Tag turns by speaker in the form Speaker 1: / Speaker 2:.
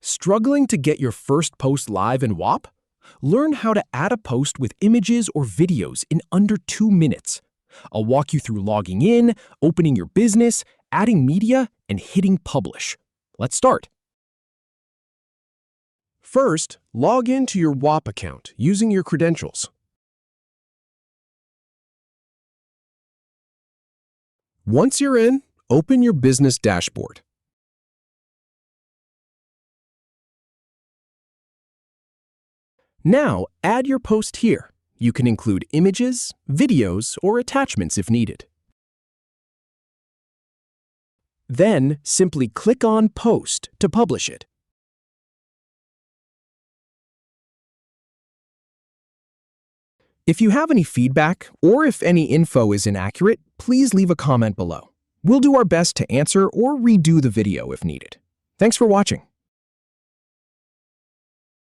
Speaker 1: Struggling to get your first post live in Whop? Learn how to add a post with images or videos in under 2 minutes. I'll walk you through logging in, opening your business, adding media, and hitting publish. Let's start. First, log in to your Whop account using your credentials. Once you're in, open your business dashboard. Now, add your post here. You can include images, videos, or attachments if needed. Then, simply click on Post to publish it. If you have any feedback, or if any info is inaccurate, please leave a comment below. We'll do our best to answer or redo the video if needed. Thanks for watching.